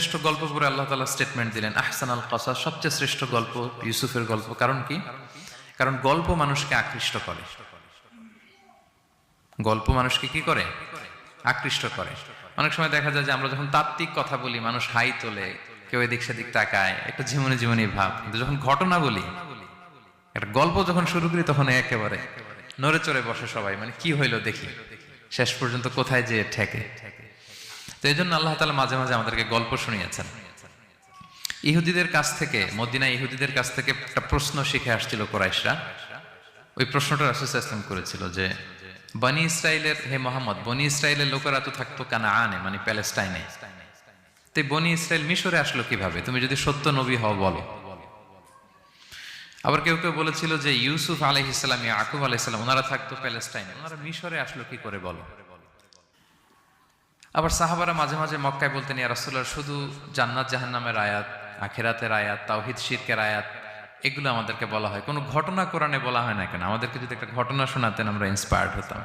শ্রেষ্ঠ গল্প পড়ে আল্লাহ তাআলা স্টেটমেন্ট দিলেন আহসানাল কসাস, সবচেয়ে শ্রেষ্ঠ গল্প ইউসুফের গল্প। কারণ কি? কারণ গল্প মানুষকে আকৃষ্ট করে। গল্প মানুষকে কি করে? আকৃষ্ট করে। অনেক সময় দেখা যায় যে আমরা যখন তাত্ত্বিক কথা বলি মানুষ হাই তোলে, কেউ এদিক সেদিক তাকায়, একটা ঝিমুনি ঝিমুনি ভাব। কিন্তু যখন ঘটনা বলি, একটা গল্প যখন শুরু করি, তখন একেবারে নড়ে চড়ে বসে সবাই, মানে কি হইলো দেখি, শেষ পর্যন্ত কোথায় যেয়ে ঠেকে। তো এই জন্য আল্লাহ তাআলা মাঝে মাঝে আমাদেরকে গল্প শুনিয়েছেন। ইহুদিদের কাছ থেকে, মদিনা ইহুদিদের কাছ থেকে একটা প্রশ্ন শিখে আসছিল কোরাইশরা। ওই প্রশ্নটা রাসূল সাল্লাল্লাহু আলাইহি ওয়াসাল্লাম করেছিল যে বনি ইসরাইলের, হে মোহাম্মদ, বনি ইসরাইলের লোকেরা তো থাকতো কানাআনে, মানে প্যালেস্টাইনে, তো বনি ইসরাইল মিশরে আসলো কিভাবে? তুমি যদি সত্য নবী হও বলো। আবার কেউ কেউ বলেছিল যে ইউসুফ আলাইহিস সালাম, ইয়াকুব আলাইহিস সালাম, ওনারা থাকতো প্যালেস্টাইনে, ওনারা মিশরে আসলো কি করে বলো। আবার সাহাবারা মাঝে মাঝে মক্কায় বলতেন, ইয়া রাসূলুল্লাহ, শুধু জান্নাত জাহান্নামের আয়াত, আখিরাতের আয়াত, তাওহীদ শিরকের আয়াত, এগুলো আমাদেরকে বলা হয়, কোনো ঘটনা কোরআনে বলা হয় না কেন? আমাদেরকে যদি একটা ঘটনা শোনাতেন আমরা ইন্সপায়ার্ড হতাম।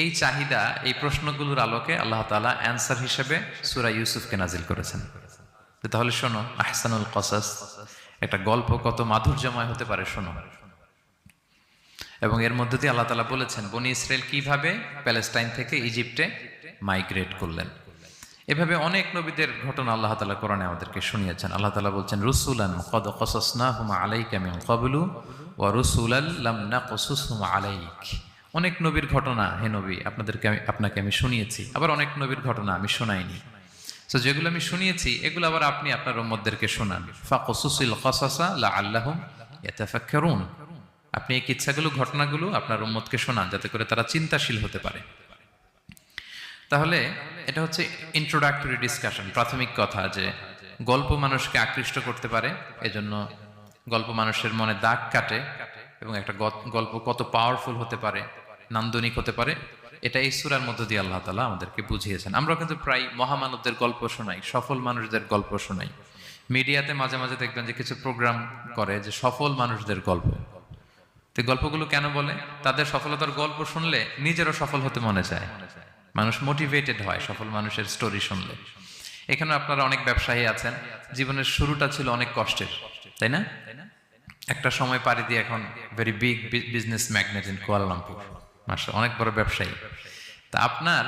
এই চাহিদা, এই প্রশ্নগুলোর আলোকে আল্লাহ তাআলা অ্যান্সার হিসেবে সূরা ইউসুফকে নাজিল করেছেন। তাহলে শোনো, আহসানুল কসাস, একটা গল্প কত মাধুর্যময় হতে পারে শোনো। এবং এর মধ্যে দিয়ে আল্লাহ তাআলা বলেছেন বনি ইসরাইল কিভাবে প্যালেস্টাইন থেকে ইজিপ্টে মাইগ্রেট করলেন। এভাবে অনেক নবীদের ঘটনা আল্লাহ তাআলা কোরআনে আমাদেরকে শুনিয়েছেন। আল্লাহ তাআলা বলছেন রুসুলান কদ কসাসনাহুম আলাইকা মিন ক্বাবলু ওয়া রুসুলাল লাম নাকসুসহুম আলাইক। অনেক নবীর ঘটনা হে নবী আপনাকে আমি শুনিয়েছি, আবার অনেক নবীর ঘটনা আমি শোনাইনি। তো যেগুলো আমি শুনিয়েছি এগুলো আবার আপনি আপনার উম্মতদেরকে শোনান। ফাকসুসিল কসাসা লাআল্লাহুম ইয়াতাফাক্কারুন। আপনি এই কিচ্ছাগুলো, ঘটনাগুলো আপনার উম্মতকে শোনান যাতে করে তারা চিন্তাশীল হতে পারে। তাহলে এটা হচ্ছে ইন্ট্রোডাক্টরি ডিসকাশন, প্রাথমিক কথা, যে গল্প মানুষকে আকৃষ্ট করতে পারে, এজন্য গল্প মানুষের মনে দাগ কাটে, এবং একটা গল্প কত পাওয়ারফুল হতে পারে, নান্দনিক হতে পারে, এটা এই সূরার মধ্য দিয়ে আল্লাহ তাআলা আমাদেরকে বুঝিয়েছেন। আমরা কিন্তু প্রায় মহামানবদের গল্প শোনাই, সফল মানুষদের গল্প শোনাই। মিডিয়াতে মাঝে মাঝে দেখবেন যে কিছু প্রোগ্রাম করে যে সফল মানুষদের গল্প। তো গল্পগুলো কেন বলে? তাদের সফলতার গল্প শুনলে নিজেরও সফল হতে মনে চায়, মানুষ মোটিভেটেড হয় সফল মানুষের স্টোরি শুনলে। এখানে আপনারা অনেক ব্যবসায়ী আছেন, জীবনের শুরুটা ছিল অনেক কষ্টের, তাই না? একটা সময় পাড়ি দিয়ে এখন very big business magnate in Kuala Lumpur, মাশাআল্লাহ, অনেক বড় ব্যবসায়ী। তা আপনার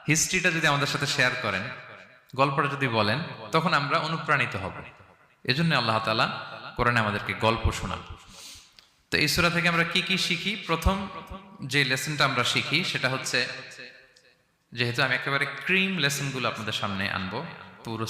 হিস্ট্রিটা যদি আমাদের সাথে শেয়ার করেন, গল্পটা যদি বলেন, তখন আমরা অনুপ্রাণিত হব। এজন্য আল্লাহ তাআলা কোরআনে আমাদেরকে গল্প শোনান। তো এই সূরা থেকে আমরা কি কি শিখি? প্রথম যে লেসনটা আমরা শিখি সেটা হচ্ছে, যেহেতু আমি একেবারে ক্রিম লেসনগুলো আপনাদের সামনে আনবো, পুরো